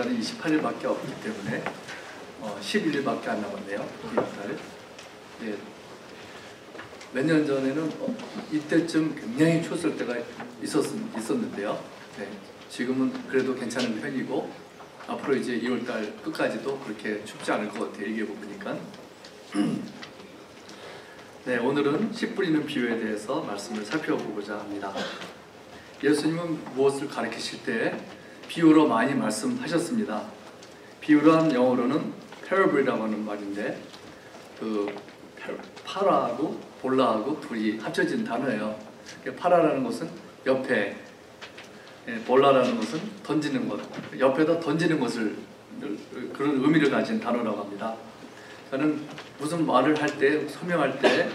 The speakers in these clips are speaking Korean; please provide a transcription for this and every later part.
2월달은 28일밖에 없기 때문에 11일밖에 안 남았네요. 2월달. 네. 몇 년 전에는 이때쯤 굉장히 추웠을 때가 있었는데요. 네. 지금은 그래도 괜찮은 편이고 앞으로 이제 2월달 끝까지도 그렇게 춥지 않을 것 같아요. 얘기해 보니까. 네, 오늘은 씨 뿌리는 비유에 대해서 말씀을 살펴보고자 합니다. 예수님은 무엇을 가르치실 때 비유로 많이 말씀하셨습니다. 비유란 영어로는 parabl이라고 하는 말인데 파라하고 볼라하고 둘이 합쳐진 단어예요. 파라라는 것은 옆에, 볼라라는 것은 던지는 것, 옆에다 던지는 것을 그런 의미를 가진 단어라고 합니다. 저는 무슨 말을 할 때, 설명할 때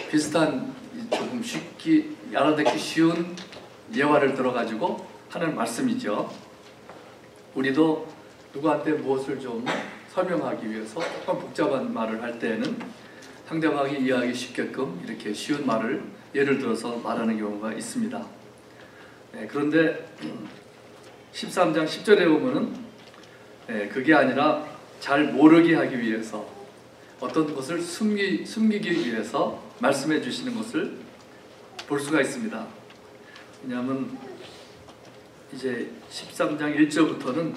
비슷한 조금 쉽게 알아듣기 쉬운 예화를 들어가지고 하는 말씀이죠. 우리도 누구한테 무엇을 좀 설명하기 위해서 조금 복잡한 말을 할 때는 상대방이 이해하기 쉽게끔 이렇게 쉬운 말을 예를 들어서 말하는 경우가 있습니다. 네, 그런데 13장 10절에 보면은 그게 아니라 잘 모르게 하기 위해서 어떤 것을 숨기기 위해서 말씀해 주시는 것을 볼 수가 있습니다. 왜냐하면 이제 13장 1절부터는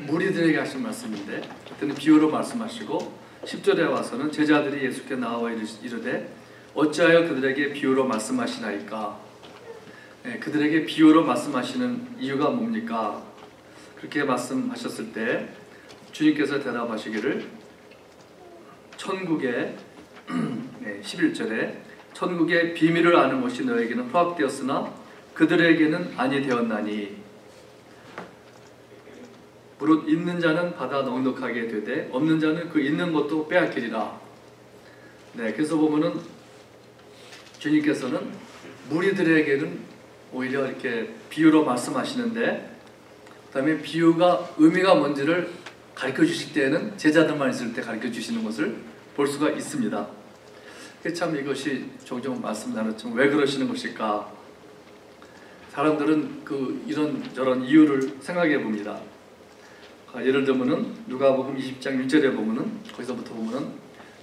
무리들에게 하신 말씀인데 그때는 비유로 말씀하시고 10절에 와서는 제자들이 예수께 나와 이르되 어찌하여 그들에게 비유로 말씀하시나이까. 그들에게 비유로 말씀하시는 이유가 뭡니까? 그렇게 말씀하셨을 때 주님께서 대답하시기를 천국의 11절에 천국의 비밀을 아는 것이 너에게는 허락되었으나 그들에게는 아니 되었나니 무릇 있는 자는 받아 넉넉하게 되되 없는 자는 그 있는 것도 빼앗기리라. 네, 그래서 보면은 주님께서는 무리들에게는 오히려 이렇게 비유로 말씀하시는데 그 다음에 비유가 의미가 뭔지를 가르쳐 주실 때에는 제자들만 있을 때 가르쳐 주시는 것을 볼 수가 있습니다. 참 이것이 종종 말씀 나눴지만 왜 그러시는 것일까? 사람들은 이런저런 이유를 생각해 봅니다. 예를 들면은 누가복음 20장 1절에 보면은 거기서부터 보면은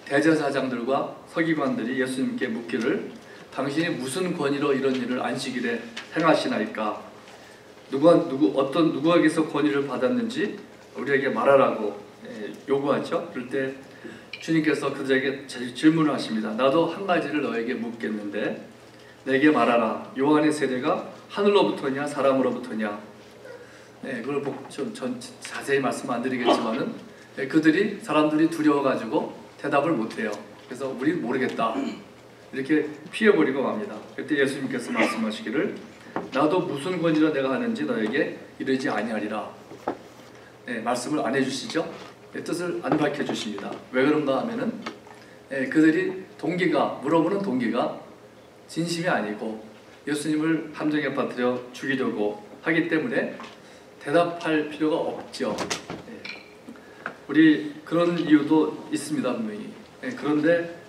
대제사장들과 서기관들이 예수님께 묻기를 당신이 무슨 권위로 이런 일을 안식일에 행하시나이까? 누구에게서 권위를 받았는지 우리에게 말하라고 요구하죠. 그럴 때 주님께서 그들에게 질문을 하십니다. 나도 한 가지를 너에게 묻겠는데 내게 말하라. 요한의 세례가 하늘로부터냐 사람으로부터냐? 그걸 좀 자세히 말씀 안 드리겠지만은 사람들이 두려워가지고 대답을 못해요. 그래서 우리 모르겠다 이렇게 피해버리고 맙니다. 그때 예수님께서 말씀하시기를 나도 무슨 권위로 내가 하는지 너에게 이르지 아니하리라. 말씀을 안 해주시죠. 뜻을 안 밝혀주십니다. 왜 그런가 하면은 그들이 물어보는 동기가 진심이 아니고 예수님을 함정에 빠뜨려 죽이려고 하기 때문에 대답할 필요가 없죠. 우리 그런 이유도 있습니다, 분명히. 그런데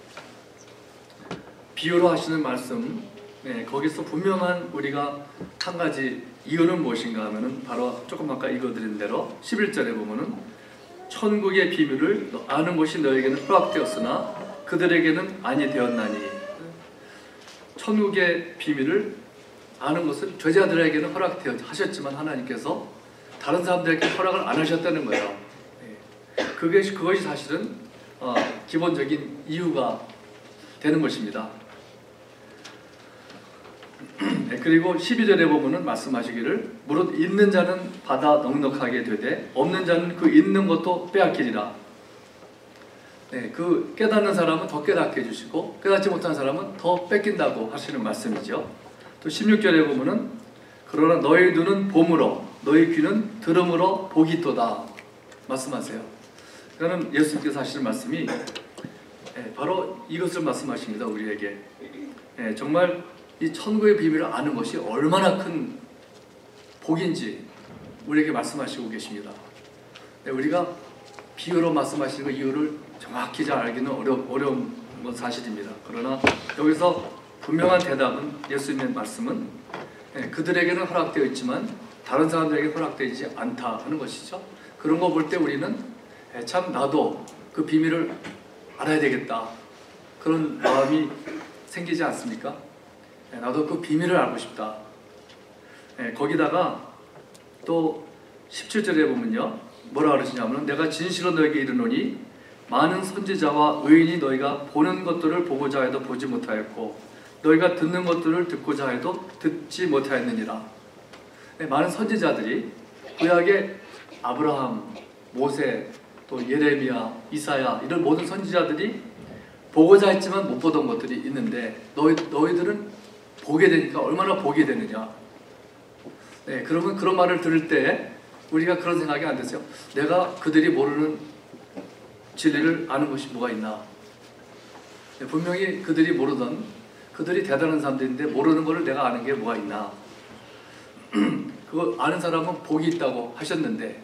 비유로 하시는 말씀, 거기서 분명한 우리가 한 가지 이유는 무엇인가 하면은 바로 조금 아까 읽어드린 대로 11절에 보면은 천국의 비밀을 아는 것이 너에게는 허락되었으나 그들에게는 아니 되었나니. 천국의 비밀을 아는 것은 제자들에게는 허락하셨지만 하나님께서 다른 사람들에게 허락을 안 하셨다는 거예요. 그것이 사실은 기본적인 이유가 되는 것입니다. 그리고 12절에 보면은 말씀하시기를 무릇 있는 자는 받아 넉넉하게 되되 없는 자는 그 있는 것도 빼앗기리라. 그 깨닫는 사람은 더 깨닫게 해주시고 깨닫지 못한 사람은 더 뺏긴다고 하시는 말씀이죠. 또 16절에 보면은 그러나 너희 눈은 봄으로 너희 귀는 들음으로 복이 있도다 말씀하세요. 그러면 예수님께서 하시는 말씀이 바로 이것을 말씀하십니다. 우리에게 정말 이 천국의 비밀을 아는 것이 얼마나 큰 복인지 우리에게 말씀하시고 계십니다. 우리가 비유로 말씀하시는 이유를 정확히 잘 알기는 어려운 건 사실입니다. 그러나 여기서 분명한 대답은 예수님의 말씀은 그들에게는 허락되어 있지만 다른 사람들에게 허락되지 않다 하는 것이죠. 그런 거 볼 때 우리는 참 나도 그 비밀을 알아야 되겠다, 그런 마음이 생기지 않습니까? 나도 그 비밀을 알고 싶다. 거기다가 또 17절에 보면요, 뭐라 그러시냐면, 내가 진실로 너에게 이르노니 많은 선지자와 의인이 너희가 보는 것들을 보고자 해도 보지 못하였고 너희가 듣는 것들을 듣고자 해도 듣지 못하였느니라. 많은 선지자들이 구약의 아브라함, 모세, 또 예레미야, 이사야, 이런 모든 선지자들이 보고자 했지만 못 보던 것들이 있는데 너희들은 보게 되니까 얼마나 보게 되느냐. 그러면 그런 말을 들을 때 우리가 그런 생각이 안 됐어요. 내가 그들이 모르는 진리를 아는 것이 뭐가 있나. 분명히 그들이 모르던, 그들이 대단한 사람들인데 모르는 것을 내가 아는 게 뭐가 있나. 그거 아는 사람은 복이 있다고 하셨는데,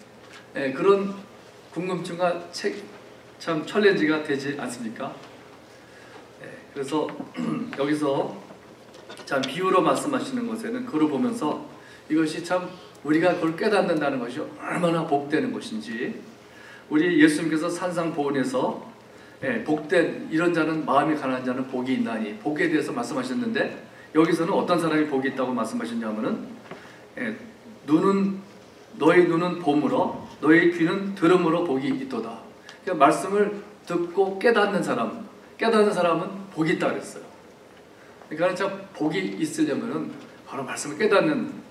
그런 궁금증과 참 챌린지가 되지 않습니까? 그래서 여기서 참 비유로 말씀하시는 것에는 그걸 보면서 이것이 참 우리가 그걸 깨닫는다는 것이 얼마나 복되는 것인지, 우리 예수님께서 산상보훈에서 복된 이런 자는, 마음이 가난한 자는 복이 있나니, 복에 대해서 말씀하셨는데 여기서는 어떤 사람이 복이 있다고 말씀하셨냐면은 너희 눈은 봄으로 너희 귀는 들음으로 복이 있도다. 그러니까 말씀을 듣고 깨닫는 사람은 복이 있다 그랬어요. 그러니까 참 복이 있으려면은 바로 말씀을 깨닫는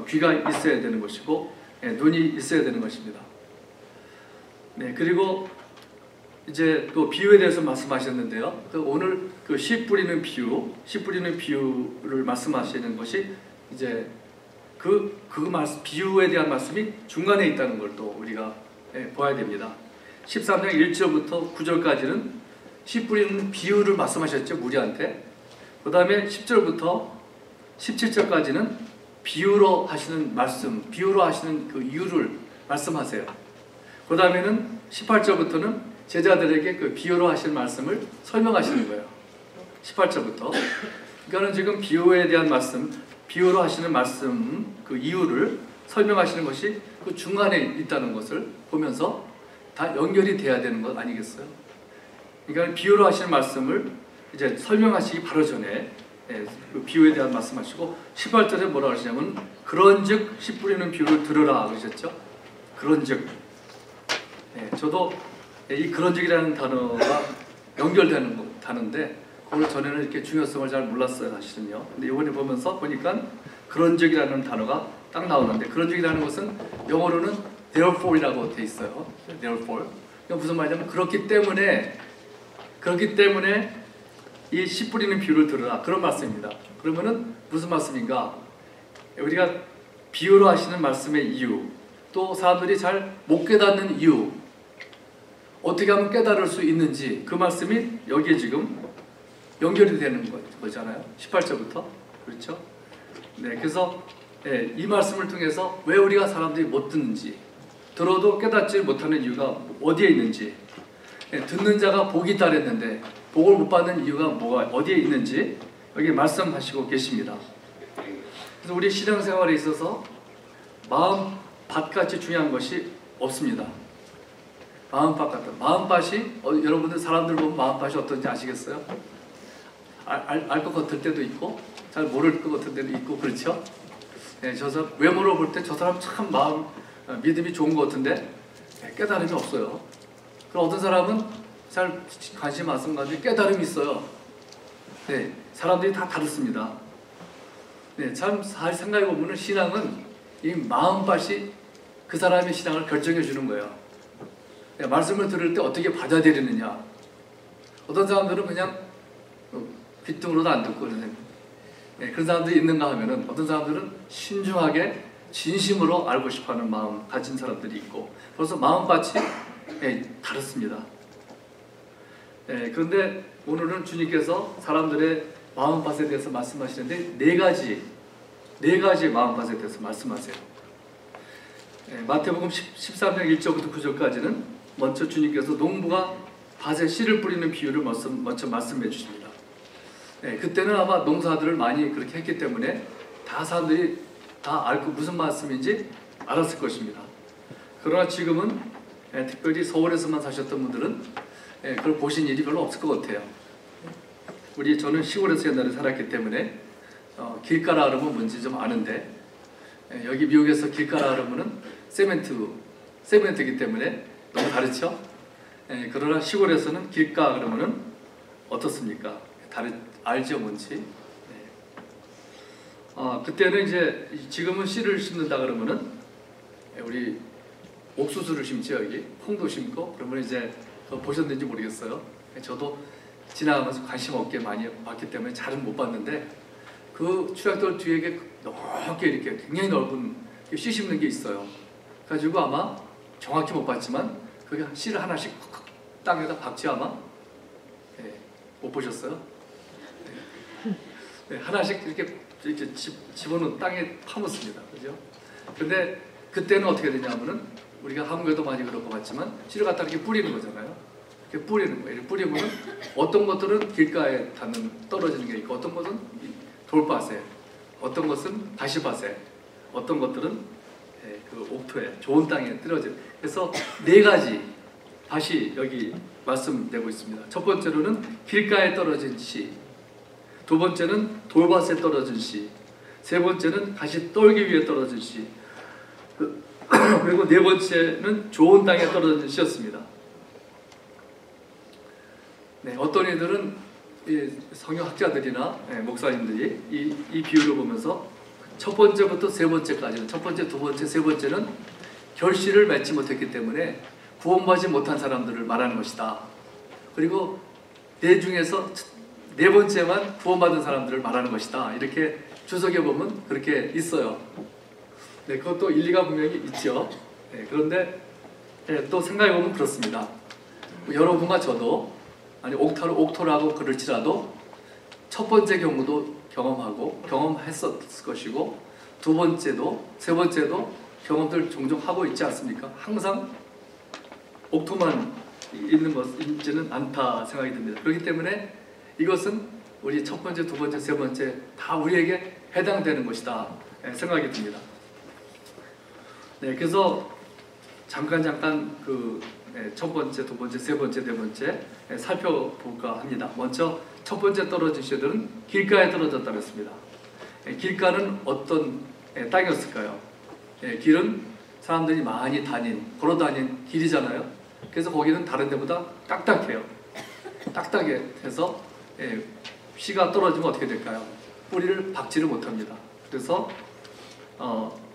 귀가 있어야 되는 것이고 눈이 있어야 되는 것입니다. 그리고 이제 또 비유에 대해서 말씀하셨는데요. 오늘 그 씨 뿌리는 비유를 말씀하시는 것이 이제 비유에 대한 말씀이 중간에 있다는 걸 또 우리가 봐야 됩니다. 13장 1절부터 9절까지는 씨 뿌리는 비유를 말씀하셨죠, 무리한테. 그 다음에 10절부터 17절까지는 비유로 하시는 말씀, 비유로 하시는 그 이유를 말씀하세요. 그 다음에는 18절부터는 제자들에게 그 비유로 하시는 말씀을 설명하시는 거예요. 18절부터. 그러니까 지금 비유에 대한 말씀, 비유로 하시는 말씀, 그 이유를 설명하시는 것이 그 중간에 있다는 것을 보면서 다 연결이 돼야 되는 것 아니겠어요? 그러니까 비유로 하시는 말씀을 이제 설명하시기 바로 전에 그 비유에 대한 말씀하시고, 18절에 뭐라고 하시냐면 그런즉 씨 뿌리는 비유를 들으라 그러셨죠? 그런즉. 저도 이 그런즉이라는 단어가 연결되는 단어인데 오늘 전에는 이렇게 중요성을 잘 몰랐어요, 사실은요. 근데 이번에 보니까 그런즉이라는 단어가 딱 나오는데, 그런즉이라는 것은 영어로는 therefore이라고 돼 있어요. therefore. 이게 무슨 말이냐면 그렇기 때문에 이 씨 뿌리는 비유를 들으라, 그런 말씀입니다. 그러면은 무슨 말씀인가? 우리가 비유로 하시는 말씀의 이유, 또 사람들이 잘 못 깨닫는 이유, 어떻게 하면 깨달을 수 있는지, 그 말씀이 여기에 지금 연결이 되는 거잖아요. 18절부터. 그렇죠? 그래서 이 말씀을 통해서 왜 우리가 사람들이 못 듣는지, 들어도 깨닫지 못하는 이유가 어디에 있는지, 듣는 자가 복이 있다 그랬는데 복을 못 받는 이유가 어디에 있는지 여기 말씀하시고 계십니다. 그래서 우리 신앙생활에 있어서 마음밭같이 중요한 것이 없습니다. 마음밭 같다. 마음밭이 여러분들 사람들 보면 마음밭이 어떤지 아시겠어요? 알 것 같을 때도 있고 잘 모를 것 같은 때도 있고, 그렇죠? 저 외모로 볼 때 저 사람 참 믿음이 좋은 것 같은데 깨달음이 없어요. 그럼 어떤 사람은 잘 관심 말씀 가지고 깨달음이 있어요. 사람들이 다 다릅니다. 참 잘 생각해 보면 신앙은 이 마음밭이 그 사람의 신앙을 결정해 주는 거예요. 말씀을 들을 때 어떻게 받아들이느냐. 어떤 사람들은 그냥 귀등으로도 안 듣고 그런 사람들이 있는가 하면은, 어떤 사람들은 신중하게 진심으로 알고 싶어하는 마음 가진 사람들이 있고, 벌써 마음밭이 다릅니다. 그런데 오늘은 주님께서 사람들의 마음밭에 대해서 말씀하시는데 네 가지 마음밭에 대해서 말씀하세요. 마태복음 13장 1절부터 9절까지는 먼저 주님께서 농부가 밭에 씨를 뿌리는 비유를 먼저 말씀해 주십니다. 그때는 아마 농사들을 많이 그렇게 했기 때문에 다 사람들이 다 알고 무슨 말씀인지 알았을 것입니다. 그러나 지금은 특별히 서울에서만 사셨던 분들은 그걸 보신 일이 별로 없을 것 같아요. 저는 시골에서 옛날에 살았기 때문에 길가라 그러면 뭔지 좀 아는데, 여기 미국에서 길가라 그러면은 세멘트이기 때문에 너무 다르죠? 그러나 시골에서는 길가 그러면은 어떻습니까? 알죠, 뭔지? 그때는 이제 지금은 씨를 심는다 그러면은 우리 옥수수를 심죠, 여기 콩도 심고. 그러면 이제 보셨는지 모르겠어요. 저도 지나가면서 관심 없게 많이 봤기 때문에 잘은 못 봤는데, 그 추락돌 뒤에 넓게 이렇게 굉장히 넓은 씨 심는 게 있어요. 가지고 아마 정확히 못 봤지만 그게 씨를 하나씩 땅에다 박지 아마 못 보셨어요? 하나씩 이렇게 집어넣은 땅에 파묻습니다. 그죠? 근데 그때는 어떻게 되냐면은 우리가 한국에도 많이 그럴 것 같지만 씨를 갖다 이렇게 뿌리는 거잖아요. 이렇게 뿌리는 거예요. 이렇게 뿌리면 어떤 것들은 길가에 떨어지는 게 있고, 어떤 것은 돌밭에, 어떤 것은 가시밭에, 어떤 것들은 그 옥토에 좋은 땅에 떨어지는. 그래서 네 가지 밭이 여기 말씀되고 있습니다. 첫 번째로는 길가에 떨어진 씨, 두 번째는 돌밭에 떨어진 씨, 세 번째는 가시 떨기 위에 떨어진 씨, 그리고 네 번째는 좋은 땅에 떨어진 씨였습니다. 어떤 이들은 성경학자들이나 목사님들이 이 비유를 보면서 첫 번째부터 세 번째까지는, 첫 번째, 두 번째, 세 번째는 결실을 맺지 못했기 때문에 구원받지 못한 사람들을 말하는 것이다. 그리고 네 중에서 네 번째만 구원받은 사람들을 말하는 것이다. 이렇게 주석에 보면 그렇게 있어요. 그것도 일리가 분명히 있죠. 그런데 또 생각해보면 그렇습니다. 여러분과 저도, 아니 옥토라고 그럴지라도 첫 번째 경우도 경험했었을 것이고, 두 번째도 세 번째도 경험들 종종 하고 있지 않습니까? 항상 옥토만 있는 것이지는 않다 생각이 듭니다. 그렇기 때문에 이것은 우리 첫 번째, 두 번째, 세 번째 다 우리에게 해당되는 것이다 생각이 듭니다. 그래서 잠깐 그 첫 번째, 두 번째, 세 번째, 네 번째 살펴볼까 합니다. 먼저 첫 번째 떨어진 씨들은 길가에 떨어졌다고 했습니다. 길가는 어떤 땅이었을까요? 길은 사람들이 많이 걸어 다닌 길이잖아요. 그래서 거기는 다른 데보다 딱딱해요. 딱딱해서 씨가 떨어지면 어떻게 될까요? 뿌리를 박지를 못합니다. 그래서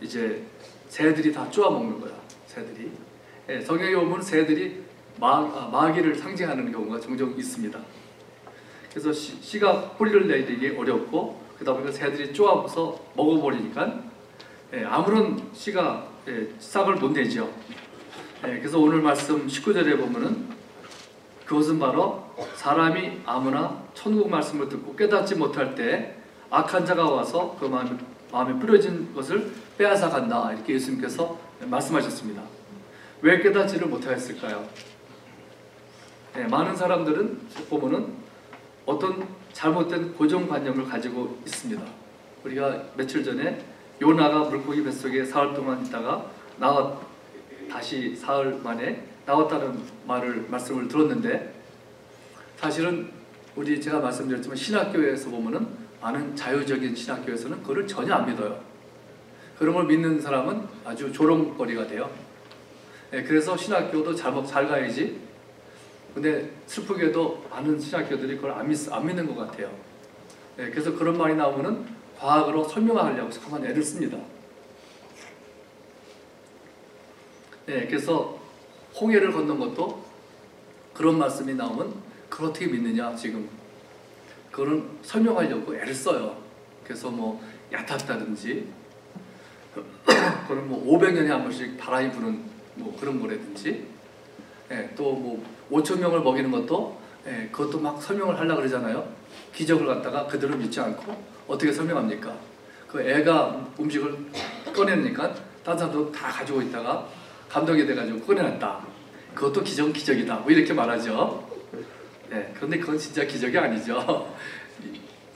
이제 새들이 다 쪼아 먹는 거야. 새들이. 성경에 보면 새들이 마귀를 상징하는 경우가 종종 있습니다. 그래서 씨가 뿌리를 내리기 어렵고, 그러다 보니까 새들이 쪼아서 먹어버리니까 아무런 씨가 싹을 못 내죠. 그래서 오늘 말씀 19절에 보면은 그것은 바로 사람이 아무나 천국 말씀을 듣고 깨닫지 못할 때 악한 자가 와서 그 마음에 뿌려진 것을 빼앗아 간다. 이렇게 예수님께서 말씀하셨습니다. 왜 깨닫지를 못하였을까요? 많은 사람들은 보면은 어떤 잘못된 고정관념을 가지고 있습니다. 우리가 며칠 전에 요나가 물고기 뱃속에 사흘 동안 있다가 다시 사흘 만에 나왔다는 말씀을 들었는데, 사실은 제가 말씀드렸지만 신학교에서 보면은 많은 자유적인 신학교에서는 그걸 전혀 안 믿어요. 그런 걸 믿는 사람은 아주 조롱거리가 돼요. 그래서 신학교도 잘 가야지. 근데 슬프게도 많은 신학교들이 그걸 안 믿는 것 같아요. 그래서 그런 말이 나오면은 과학으로 설명하려고 자꾸만 애를 씁니다. 그래서 홍해를 건넌 것도 그런 말씀이 나오면 그걸 어떻게 믿느냐, 지금 그거는 설명하려고 애를 써요. 그래서 뭐 얕았다든지 그거는 뭐 500년에 한 번씩 바람이 부는 뭐 그런 거라든지, 또 뭐 5,000명을 먹이는 것도 그것도 막 설명을 하려고 그러잖아요. 기적을 갖다가 그대로 믿지 않고 어떻게 설명합니까? 그 애가 음식을 꺼내니까 다른 사람도 다 가지고 있다가 감동이 돼가지고 꺼내놨다. 그것도 기적이다. 뭐 이렇게 말하죠. 그런데 그건 진짜 기적이 아니죠.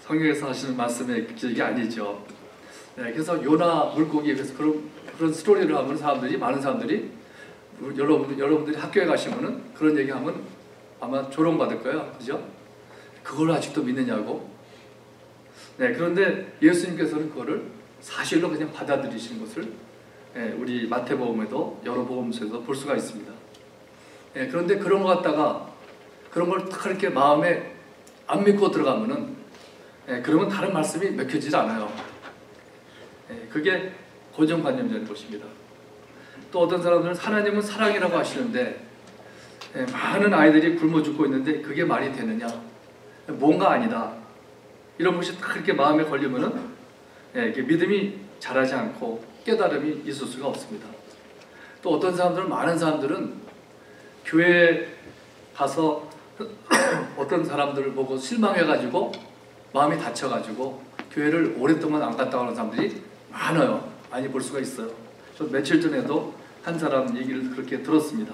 성경에서 하시는 말씀의 기적이 아니죠. 그래서 요나 물고기에 대해서 그런 스토리를 하면 많은 사람들이 여러분들이 학교에 가시면은 그런 얘기하면 아마 조롱받을 거예요, 그죠? 그걸 아직도 믿느냐고. 네, 그런데 예수님께서는 그거를 사실로 그냥 받아들이시는 것을 우리 마태복음에도 여러 복음서에도 볼 수가 있습니다. 그런데 그런 거 갖다가 그런 걸 딱 이렇게 마음에 안 믿고 들어가면은 그러면 다른 말씀이 맥혀지지 않아요. 그게 고정관념적인 것입니다. 또 어떤 사람들은 하나님은 사랑이라고 하시는데 많은 아이들이 굶어 죽고 있는데 그게 말이 되느냐? 뭔가 아니다. 이런 것이 딱 그렇게 마음에 걸리면은 이게 믿음이 자라지 않고 깨달음이 있을 수가 없습니다. 또 어떤 사람들은, 많은 사람들은 교회에 가서 어떤 사람들을 보고 실망해가지고 마음이 다쳐가지고 교회를 오랫동안 안 갔다 오는 사람들이 많아요. 많이 볼 수가 있어요. 저 며칠 전에도 한 사람 얘기를 그렇게 들었습니다.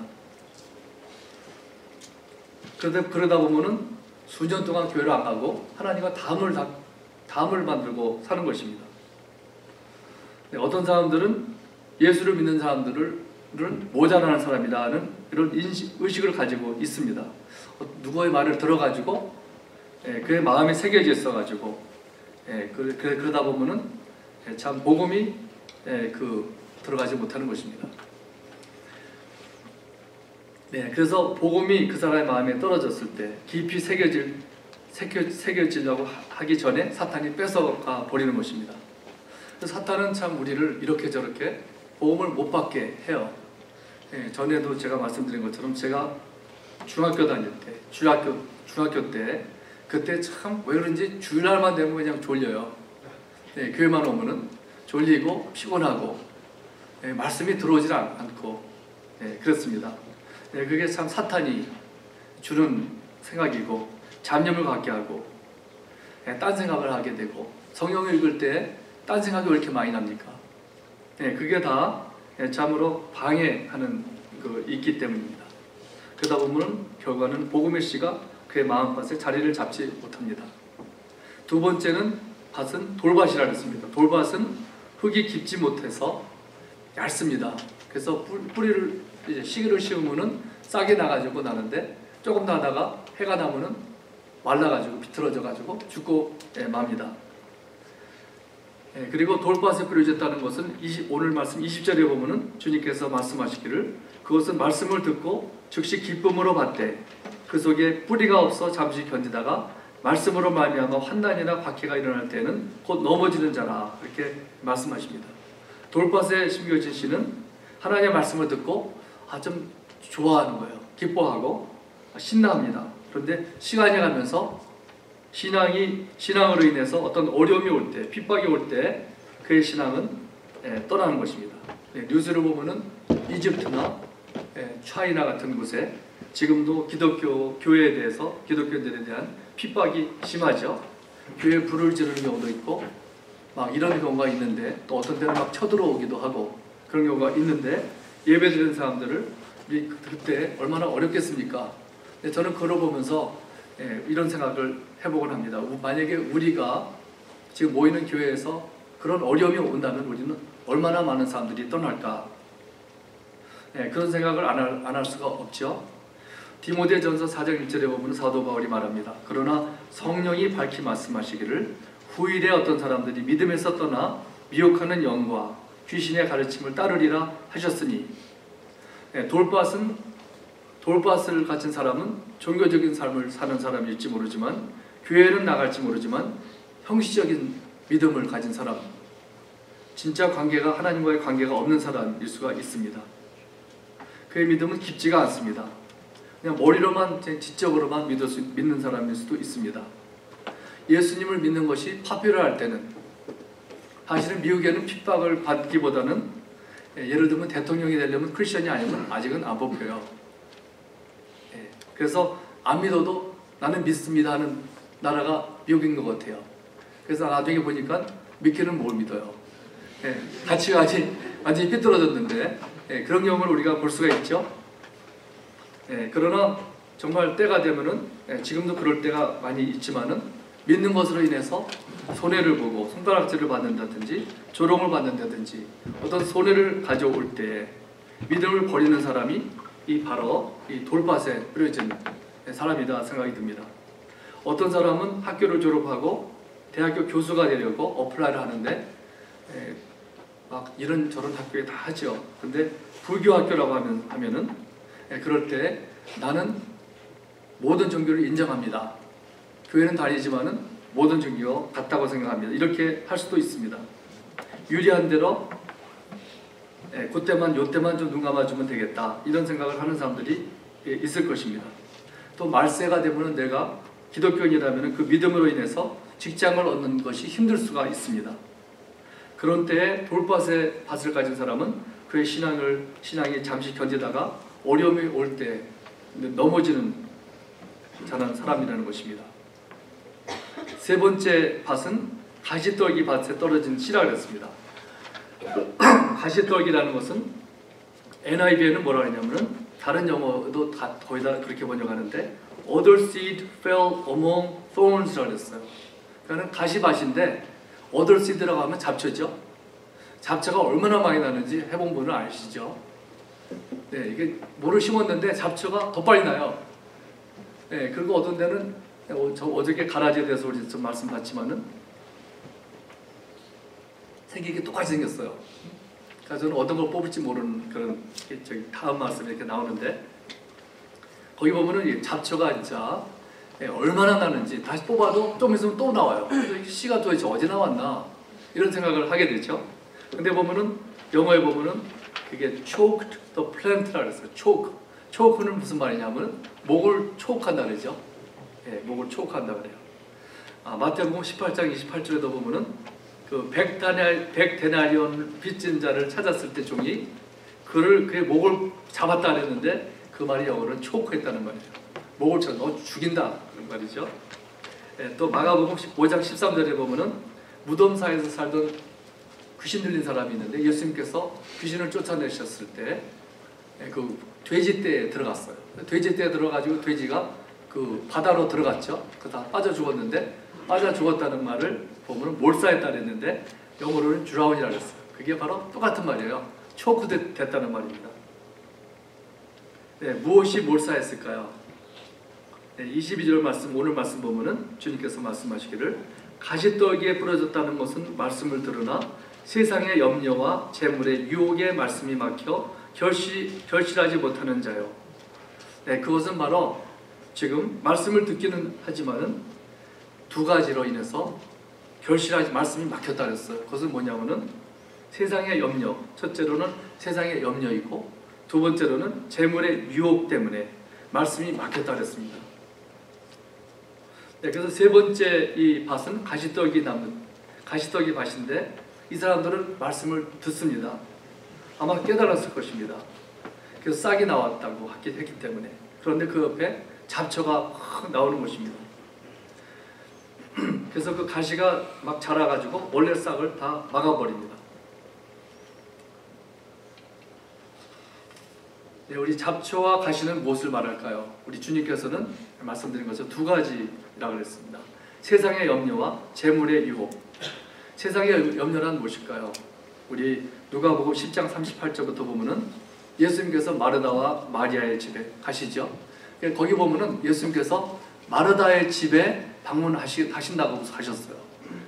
그러다 보면은 수년 동안 교회를 안 가고 하나님과 담을 만들고 사는 것입니다. 어떤 사람들은 예수를 믿는 사람들은 모자라는 사람이라는 이런 의식을 가지고 있습니다. 누구의 말을 들어가지고 그의 마음에 새겨져 있어가지고 그러다 보면은 참 복음이 들어가지 못하는 것입니다. 그래서 복음이 그 사람의 마음에 떨어졌을 때 깊이 새겨지려고 하기 전에 사탄이 뺏어가 버리는 것입니다. 사탄은 참 우리를 이렇게 저렇게 복음을 못 받게 해요. 전에도 제가 말씀드린 것처럼 제가 중학교 다닐 때, 중학교 때 그때 참 왜 그런지 주일날만 되면 그냥 졸려요. 교회만 오면은 졸리고 피곤하고 말씀이 들어오질 않고 그렇습니다. 그게 참 사탄이 주는 생각이고 잡념을 갖게 하고 딴 생각을 하게 되고 성경을 읽을 때 딴 생각이 왜 이렇게 많이 납니까? 그게 다 참으로 방해하는 있기 때문입니다. 그러다 보면 결과는 복음의 씨가 그의 마음밭에 자리를 잡지 못합니다. 두 번째는 밭은 돌밭이라 했습니다. 돌밭은 흙이 깊지 못해서 얇습니다. 그래서 뿌리를 이제 시기를 씌우면은 싹이 나가지고 나는데 조금 더 하다가 해가 나면은 말라가지고 비틀어져가지고 죽고 맙니다. 그리고 돌밭에 뿌려졌다는 것은 오늘 말씀 20절에 보면은 주님께서 말씀하시기를 그것은 말씀을 듣고 즉시 기쁨으로 받되 그 속에 뿌리가 없어 잠시 견디다가 말씀으로 말미암아 환난이나 박해가 일어날 때는 곧 넘어지는 자라 이렇게 말씀하십니다. 돌밭에 심겨진 씨는 하나님의 말씀을 듣고 좀 좋아하는 거예요. 기뻐하고 신나합니다. 그런데 시간이 가면서 신앙으로 인해서 어떤 어려움이 올 때, 핍박이 올 때 그의 신앙은 떠나는 것입니다. 뉴스를 보면은 이집트나 차이나 같은 곳에 지금도 교회에 대해서 기독교인들에 대한 핍박이 심하죠. 교회에 불을 지르는 경우도 있고 막 이런 경우가 있는데 또 어떤 때는 막 쳐들어오기도 하고 그런 경우가 있는데 예배드리는 사람들을 그때 얼마나 어렵겠습니까? 저는 그걸 보면서 이런 생각을 해보곤 합니다. 만약에 우리가 지금 모이는 교회에서 그런 어려움이 온다면 우리는 얼마나 많은 사람들이 떠날까? 그런 생각을 안 할 수가 없죠. 디모데전서 4장 1절에 보면 사도 바울이 말합니다. 그러나 성령이 밝히 말씀하시기를 후일에 어떤 사람들이 믿음에서 떠나 미혹하는 영과 귀신의 가르침을 따르리라 하셨으니 돌밭을 가진 사람은 종교적인 삶을 사는 사람일지 모르지만 교회는 나갈지 모르지만 형식적인 믿음을 가진 사람, 진짜 관계가 하나님과의 관계가 없는 사람일 수가 있습니다. 그의 믿음은 깊지가 않습니다. 그냥 머리로만 지적으로만 믿는 사람일 수도 있습니다. 예수님을 믿는 것이 파편화할 때는 사실은 미국에는 핍박을 받기보다는 예를 들면 대통령이 되려면 크리스천이 아니면 아직은 안 뽑혀요. 그래서 안 믿어도 나는 믿습니다 하는 나라가 미국인 것 같아요. 그래서 나중에 보니까 믿기는 뭘 믿어요. 가치가 완전히 삐뚤어졌는데 그런 경우를 우리가 볼 수가 있죠. 그러나 정말 때가 되면은 지금도 그럴 때가 많이 있지만은 믿는 것으로 인해서 손해를 보고 손가락질을 받는다든지 조롱을 받는다든지 어떤 손해를 가져올 때 믿음을 버리는 사람이 바로 이 돌밭에 뿌려진 사람이다 생각이 듭니다. 어떤 사람은 학교를 졸업하고 대학교 교수가 되려고 어플라이를 하는데 막 이런저런 학교에 다 하죠. 근데 불교 학교라고 하면은 그럴 때 나는 모든 종교를 인정합니다. 교회는 다니지만은 모든 종교가 같다고 생각합니다. 이렇게 할 수도 있습니다. 유리한 대로 그때만 요때만 좀 눈 감아주면 되겠다 이런 생각을 하는 사람들이 있을 것입니다. 또 말세가 되면은 내가 기독교인이라면 그 믿음으로 인해서 직장을 얻는 것이 힘들 수가 있습니다. 그런 때에 돌밭에 밭을 가진 사람은 그의 신앙이 잠시 견디다가 어려움이 올 때 넘어지는 사람이라는 것입니다. 세 번째 밭은 가시떨기 밭에 떨어진 씨라 그랬습니다. 가시떨기라는 것은 NIV에는 뭐라 그러냐면은 다른 영어도 거의 다 그렇게 번역하는데 Other seed fell among thorns라고 그랬어요. 그러니까 가시밭인데 Other seed라고 하면 잡초죠. 잡초가 얼마나 많이 나는지 해본 분은 아시죠? 네, 이게 뭐를 심었는데 잡초가 더 빨리 나요. 네, 그리고 어떤 데는 저 어저께 가라지에 대해서 우리 좀 말씀드렸지만은 생기게 똑같이 생겼어요. 그래서 저는 어떤 걸 뽑을지 모르는 그런 다음 말씀에 이렇게 나오는데 거기 보면은 이 잡초가 진짜 얼마나 나는지 다시 뽑아도 좀 있으면 또 나와요. 그래서 씨가 도대체 어디 나왔나 이런 생각을 하게 되죠. 근데 보면은 영어에 보면은 그게 choked the plant라고 했어요. choke는 무슨 말이냐면 목을 초크한다 그러죠. 목을 초크한다 그래요. 마태복음 18장 28절에도 보면은 그 100데나리온 빚진 자를 찾았을 때 종이 그의 목을 잡았다 그랬는데 그 말이 영어로는 초크했다는 말이에요. 목을 쳐 너 죽인다 그런 말이죠. 또 마가복음 5장 13절에 보면은 무덤 사이에서 살던 귀신 들린 사람이 있는데 예수님께서 귀신을 쫓아내셨을 때 그 돼지떼에 들어갔어요. 돼지떼에 들어가지고 돼지가 그 바다로 들어갔죠. 그다 빠져 죽었는데 빠져 죽었다는 말을 보면 몰사했다 그랬는데 영어로는 drown이라고 했어요. 그게 바로 똑같은 말이에요. 초크 됐다는 말입니다. 네, 무엇이 몰사했을까요? 네, 22절 말씀 오늘 말씀 보면은 주님께서 말씀하시기를 가시떨기에 부러졌다는 것은 말씀을 들으나 세상의 염려와 재물의 유혹에 말씀이 막혀 결실하지 못하는 자요. 네, 그것은 바로 지금 말씀을 듣기는 하지만은 두 가지로 인해서 말씀이 막혔다 그랬어요. 그것은 뭐냐면은 세상의 염려. 첫째로는 세상의 염려이고 두 번째로는 재물의 유혹 때문에 말씀이 막혔다 그랬습니다. 네, 그래서 세 번째 이 밭은 가시떨기 밭인데 이 사람들은 말씀을 듣습니다. 아마 깨달았을 것입니다. 그래서 싹이 나왔다고 했기 때문에. 그런데 그 옆에 잡초가 확 나오는 것입니다. 그래서 그 가시가 막 자라가지고 원래 싹을 다 막아버립니다. 네, 우리 잡초와 가시는 무엇을 말할까요? 우리 주님께서는 말씀드린 것처럼 두 가지라고 했습니다. 세상의 염려와 재물의 유혹. 세상의 염려란 무엇일까요? 우리 누가복음 10장 38절부터 보면은 예수님께서 마르다와 마리아의 집에 가시죠. 거기 보면은 예수님께서 마르다의 집에 방문하신다고 하셨어요.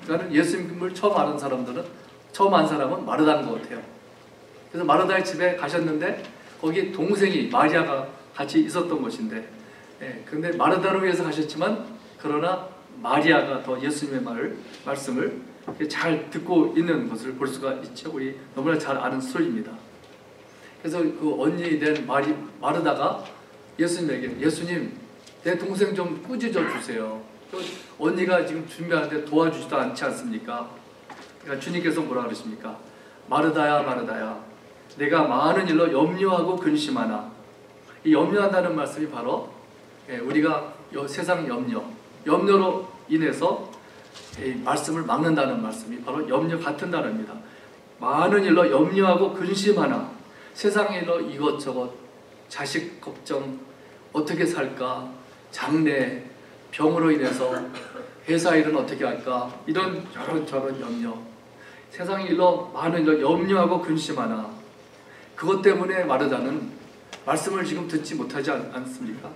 그러니까 예수님을 처음 아는 사람은 마르다인 것 같아요. 그래서 마르다의 집에 가셨는데 거기 동생이 마리아가 같이 있었던 것인데, 근데 마르다를 위해서 가셨지만 그러나 마리아가 더 예수님의 말씀을 잘 듣고 있는 것을 볼 수가 있죠. 우리 너무나 잘 아는 스토리입니다. 그래서 그 언니 된 마르다가 예수님에게 예수님 내 동생 좀 꾸짖어 주세요. 언니가 지금 준비하는데 도와주지도 않지 않습니까? 그러니까 주님께서 뭐라 그러십니까? 마르다야 마르다야 내가 많은 일로 염려하고 근심하나. 이 염려한다는 말씀이 바로 우리가 세상 염려로 인해서 말씀을 막는다는 말씀이 바로 염려 같은 단어입니다. 많은 일로 염려하고 근심하나. 세상의 일로 이것저것 자식 걱정 어떻게 살까 장래 병으로 인해서 회사 일은 어떻게 할까 이런 저런 염려 세상의 일로 많은 일로 염려하고 근심하나 그것 때문에 마르다는 말씀을 지금 듣지 못하지 않습니까?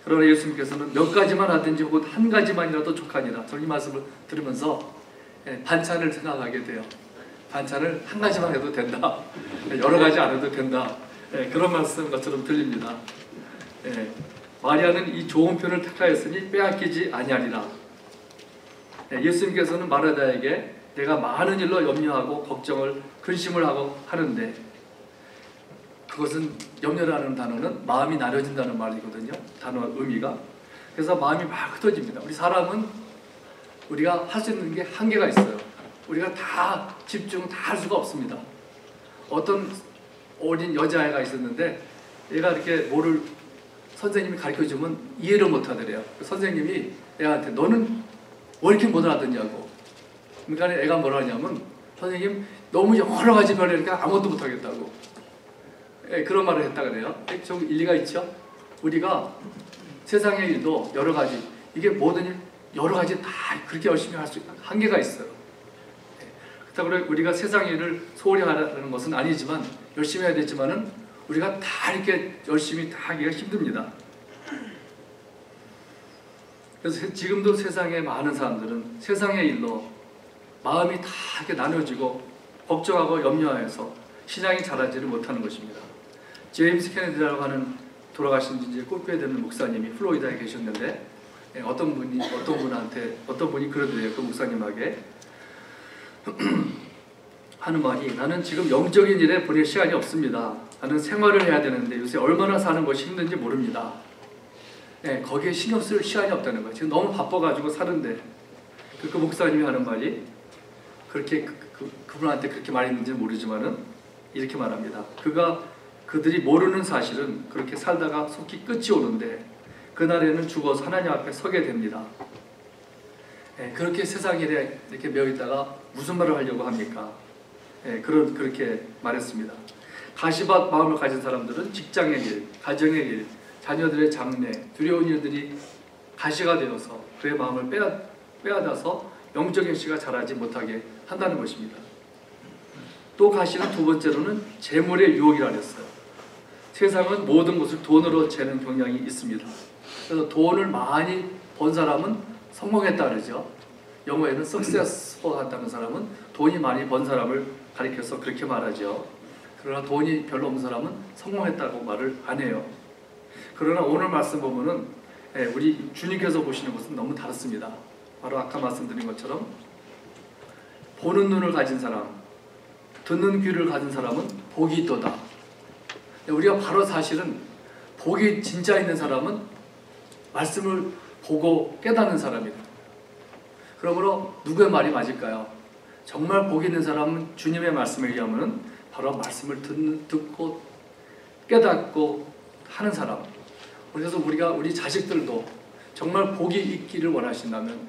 그러나 예수님께서는 몇 가지만 하든지 혹은 한 가지만이라도 족하니라. 저는 이 말씀을 들으면서 반찬을 생각하게 돼요. 반찬을 한 가지만 해도 된다. 여러 가지 안 해도 된다. 그런 말씀 것처럼 들립니다. 마리아는 이 좋은 편을 택하였으니 빼앗기지 아니하리라. 예수님께서는 마르다에게 내가 많은 일로 염려하고 걱정을 근심을 하고 하는데, 그것은 염려라는 단어는 마음이 나눠진다는 말이거든요. 단어 의미가. 그래서 마음이 막 흩어집니다. 우리 사람은 우리가 할 수 있는 게 한계가 있어요. 우리가 다 집중 다 할 수가 없습니다. 어떤 어린 여자아이가 있었는데 얘가 이렇게 뭐를 선생님이 가르쳐주면 이해를 못하더래요. 선생님이 애한테 너는 왜 이렇게 못 알아듣냐고. 그러니까 애가 뭐라 하냐면 선생님 너무 여러 가지 별이니까 아무것도 못하겠다고. 그런 말을 했다 그래요. 좀 일리가 있죠? 우리가 세상의 일도 여러 가지, 이게 모든 일 여러 가지 다 그렇게 열심히 할 수 있는 한계가 있어요. 그렇다고 우리가 세상의 일을 소홀히 하라는 것은 아니지만 열심히 해야 되지만은 우리가 다 이렇게 열심히 다 하기가 힘듭니다. 그래서 지금도 세상에 많은 사람들은 세상의 일로 마음이 다 이렇게 나눠지고 걱정하고 염려해서 신앙이 자라지를 못하는 것입니다. 제임스 케네디라고 하는 돌아가신 지 이제 꽤 되는 목사님이 플로리다에 계셨는데 어떤 분이 그러더래요. 그 목사님에게 하는 말이, 나는 지금 영적인 일에 보낼 시간이 없습니다. 나는 생활을 해야 되는데 요새 얼마나 사는 것이 힘든지 모릅니다. 거기에 신경 쓸 시간이 없다는 거예요. 지금 너무 바빠가지고 사는데. 그 목사님이 하는 말이 그렇게 그분한테 그렇게 말했는지는 모르지만은 이렇게 말합니다. 그들이 모르는 사실은 그렇게 살다가 속히 끝이 오는데 그날에는 죽어서 하나님 앞에 서게 됩니다. 그렇게 세상 일에 이렇게 매여 있다가 무슨 말을 하려고 합니까? 그렇게 말했습니다. 가시밭 마음을 가진 사람들은 직장의 일, 가정의 일, 자녀들의 장래, 두려운 일들이 가시가 되어서 그의 마음을 빼앗아서 영적인 씨가 자라지 못하게 한다는 것입니다. 또 가시는 두 번째로는 재물의 유혹이라 했어요. 세상은 모든 것을 돈으로 재는 경향이 있습니다. 그래서 돈을 많이 번 사람은 성공했다 그러죠. 영어에는 successful 한다는 사람은 돈이 많이 번 사람을 가리켜서 그렇게 말하죠. 그러나 돈이 별로 없는 사람은 성공했다고 말을 안 해요. 그러나 오늘 말씀 보면은 우리 주님께서 보시는 것은 너무 다릅니다. 바로 아까 말씀드린 것처럼 보는 눈을 가진 사람, 듣는 귀를 가진 사람은 복이 있도다. 우리가 바로 사실은 복이 진짜 있는 사람은 말씀을 보고 깨닫는 사람이다. 그러므로 누구의 말이 맞을까요? 정말 복이 있는 사람은 주님의 말씀을 얘기하면 바로 말씀을 듣고 깨닫고 하는 사람. 그래서 우리가 우리 자식들도 정말 복이 있기를 원하신다면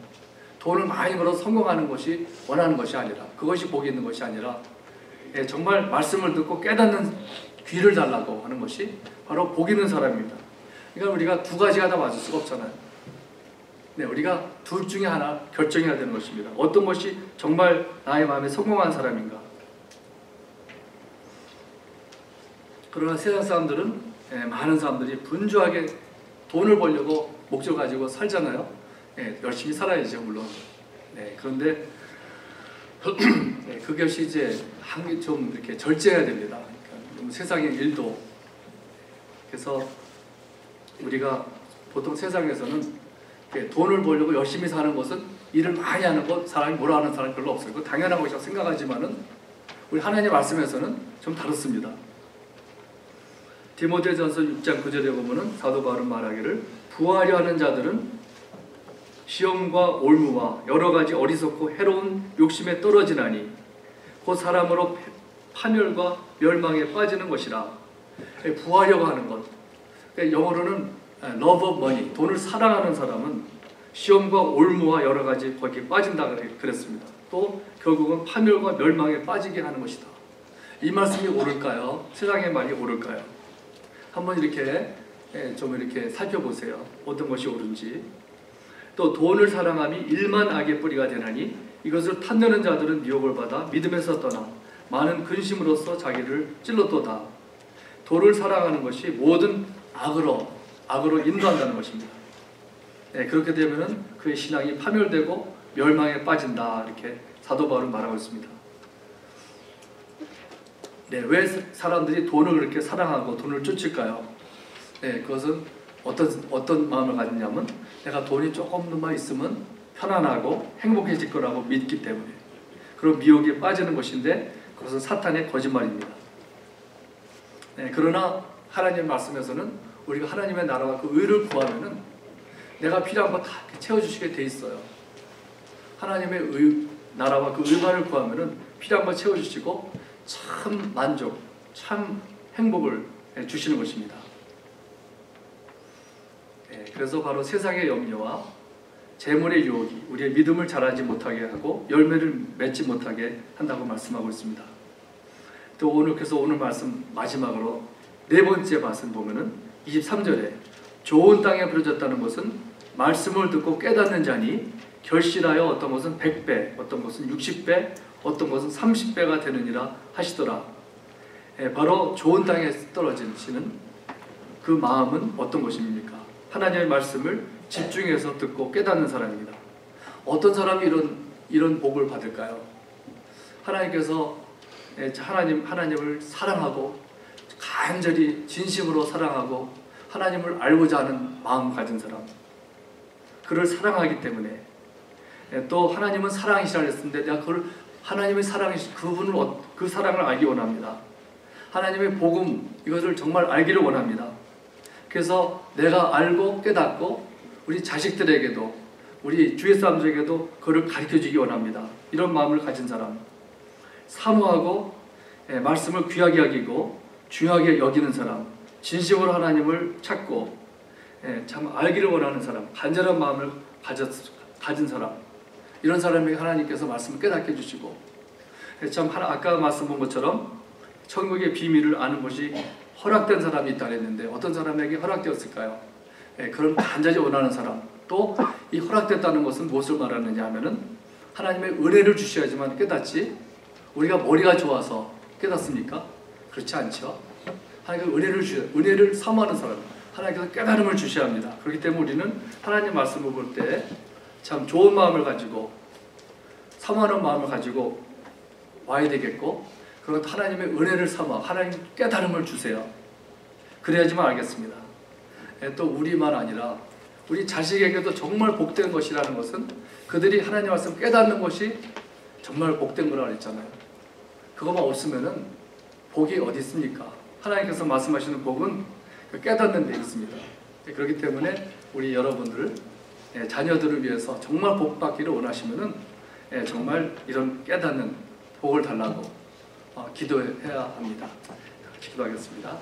돈을 많이 벌어 성공하는 것이 원하는 것이 아니라, 그것이 복이 있는 것이 아니라 정말 말씀을 듣고 깨닫는 귀를 달라고 하는 것이 바로 복 있는 사람입니다. 그러니까 우리가 두 가지가 다 맞을 수가 없잖아요. 우리가 둘 중에 하나 결정해야 되는 것입니다. 어떤 것이 정말 나의 마음에 성공한 사람인가. 그러나 세상 사람들은, 많은 사람들이 분주하게 돈을 벌려고 목적을 가지고 살잖아요. 열심히 살아야죠, 물론. 그런데 그것이 이제 좀 이렇게 절제해야 됩니다. 그러니까 세상의 일도. 그래서 우리가 보통 세상에서는 돈을 벌려고 열심히 사는 것은 일을 많이 하는 것, 사람이 뭐라 하는 사람이 별로 없어요. 그거 당연한 것이라고 생각하지만은 우리 하나님 말씀에서는 좀 다릅니다. 디모데전서 6장 9절에 보면은 사도 바울은 말하기를, 부하려 하는 자들은 시험과 올무와 여러 가지 어리석고 해로운 욕심에 떨어지나니 곧 사람으로 파멸과 멸망에 빠지는 것이라. 부하려고 하는 것. 영어로는 love of money, 돈을 사랑하는 사람은 시험과 올무와 여러 가지 거기에 빠진다 그랬습니다. 또 결국은 파멸과 멸망에 빠지게 하는 것이다. 이 말씀이 옳을까요? 세상의 말이 옳을까요? 한번 이렇게 좀 이렇게 살펴보세요. 어떤 것이 옳은지. 또 돈을 사랑함이 일만 악의 뿌리가 되나니 이것을 탐내는 자들은 미혹을 받아 믿음에서 떠나 많은 근심으로써 자기를 찔렀도다. 돈을 사랑하는 것이 모든 악으로 인도한다는 것입니다. 네, 그렇게 되면은 그의 신앙이 파멸되고 멸망에 빠진다, 이렇게 사도 바울은 말하고 있습니다. 네, 왜 사람들이 돈을 그렇게 사랑하고 돈을 쫓을까요? 네, 그것은 어떤 마음을 가지냐면 내가 돈이 조금만 있으면 편안하고 행복해질 거라고 믿기 때문에 그런 미혹에 빠지는 것인데 그것은 사탄의 거짓말입니다. 네, 그러나 하나님 말씀에서는 우리가 하나님의 나라와 그 의를 구하면은 내가 필요한 거 다 채워주시게 돼 있어요. 하나님의 나라와 그 의만을 구하면은 필요한 거 채워주시고 참 만족, 참 행복을 주시는 것입니다. 네, 그래서 바로 세상의 염려와 재물의 유혹이 우리의 믿음을 자라지 못하게 하고 열매를 맺지 못하게 한다고 말씀하고 있습니다. 또 오늘 말씀 마지막으로 네 번째 말씀 보면은 23절에 좋은 땅에 부러졌다는 것은 말씀을 듣고 깨닫는 자니 결실하여 어떤 것은 100배, 어떤 것은 60배, 어떤 것은 30배가 되느니라 하시더라. 바로 좋은 땅에 떨어지시는 그 마음은 어떤 것입니까? 하나님의 말씀을 집중해서 듣고 깨닫는 사람입니다. 어떤 사람이 이런 복을 받을까요? 하나님께서 하나님을 사랑하고 간절히 진심으로 사랑하고 하나님을 알고자 하는 마음 가진 사람, 그를 사랑하기 때문에 또 하나님은 사랑이시라 했는데 내가 그걸 하나님의 사랑이시 그 사랑을 알기 원합니다. 하나님의 복음 이것을 정말 알기를 원합니다. 그래서 내가 알고 깨닫고 우리 자식들에게도 우리 주위 사람들에게도 그를 가르쳐주기 원합니다. 이런 마음을 가진 사람, 사모하고 말씀을 귀하게 여기고 중요하게 여기는 사람, 진심으로 하나님을 찾고 참 알기를 원하는 사람, 간절한 마음을 가진 사람, 이런 사람에게 하나님께서 말씀을 깨닫게 해주시고 참 아까 말씀 본 것처럼 천국의 비밀을 아는 것이 허락된 사람이 있다 그랬는데 어떤 사람에게 허락되었을까요? 그런 간절히 원하는 사람, 또 이 허락됐다는 것은 무엇을 말하느냐 하면은 하나님의 은혜를 주셔야지만 깨닫지 우리가 머리가 좋아서 깨닫습니까? 그렇지 않죠. 하나님께서 은혜를 사모하는 사람, 하나님께서 깨달음을 주셔야 합니다. 그렇기 때문에 우리는 하나님 말씀을 볼 때 참 좋은 마음을 가지고 사모하는 마음을 가지고 와야 되겠고, 그리고 하나님의 은혜를 삼아 하나님 깨달음을 주세요. 그래야지만 알겠습니다. 또 우리만 아니라 우리 자식에게도 정말 복된 것이라는 것은 그들이 하나님 말씀 깨닫는 것이 정말 복된 거라고 했잖아요. 그것만 없으면은 복이 어디 있습니까? 하나님께서 말씀하시는 복은 깨닫는 데 있습니다. 그렇기 때문에 우리 여러분들 자녀들을 위해서 정말 복 받기를 원하시면은 정말 이런 깨닫는 복을 달라고 기도해야 합니다. 기도하겠습니다.